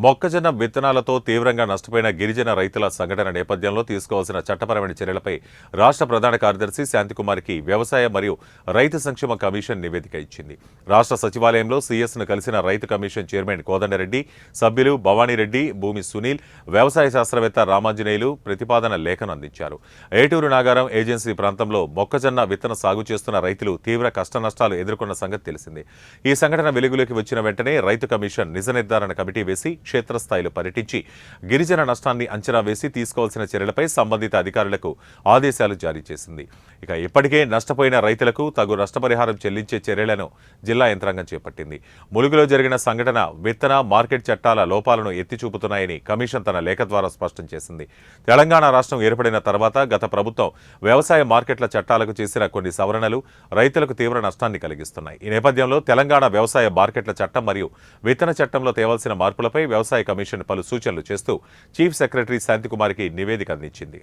మొక్కజొన్న విత్తనాలతో తీవ్రంగా నష్టపోయిన గిరిజన రైతుల సంఘటన నేపథ్యంలో తీసుకోవాల్సిన చట్టపరమైన చర్యలపై రాష్ట్ర ప్రధాన కార్యదర్శి శాంతికుమార్కి వ్యవసాయ మరియు రైతు సంక్షేమ కమిషన్ నివేదిక ఇచ్చింది. రాష్ట్ర సచివాలయంలో సీఎస్ను కలిసిన రైతు కమిషన్ చైర్మన్ కోదండరెడ్డి, సభ్యులు భవానీరెడ్డి, భూమి సునీల్, వ్యవసాయ శాస్త్రవేత్త రామాంజనేయులు ప్రతిపాదన లేఖను అందించారు. ఏటూరు నాగారం ఏజెన్సీ ప్రాంతంలో మొక్కజొన్న విత్తన సాగు చేస్తున్న రైతులు తీవ్ర కష్టనష్టాలు ఎదుర్కొన్న సంగతి తెలిసిందే. ఈ సంఘటన వెలుగులోకి వచ్చిన వెంటనే రైతు కమిషన్ నిజ నిర్ధారణ కమిటీ వేసి క్షేత్రస్థాయిలో పర్యటించి గిరిజన నష్టాన్ని అంచనా వేసి తీసుకోవాల్సిన చర్యలపై సంబంధిత అధికారులకు ఆదేశాలు జారీ చేసింది. ఇక ఇప్పటికే నష్టపోయిన రైతులకు తగు నష్టపరిహారం చెల్లించే చర్యలను జిల్లా యంత్రాంగం చేపట్టింది. ములుగులో జరిగిన సంఘటన విత్తన మార్కెట్ చట్టాల లోపాలను ఎత్తిచూపుతున్నాయని కమిషన్ తన లేఖ ద్వారా స్పష్టం చేసింది. తెలంగాణ రాష్ట్రం ఏర్పడిన తర్వాత గత ప్రభుత్వం వ్యవసాయ మార్కెట్ల చట్టాలకు చేసిన కొన్ని సవరణలు రైతులకు తీవ్ర నష్టాన్ని కలిగిస్తున్నాయి. ఈ నేపథ్యంలో తెలంగాణ వ్యవసాయ మార్కెట్ల చట్టం మరియు విత్తన చట్టంలో తేవాల్సిన మార్పులపై వ్యవసాయ కమిషన్ పలు సూచనలు చేస్తూ చీఫ్ సెక్రటరీ శాంతికుమార్కి నివేదిక అందించింది.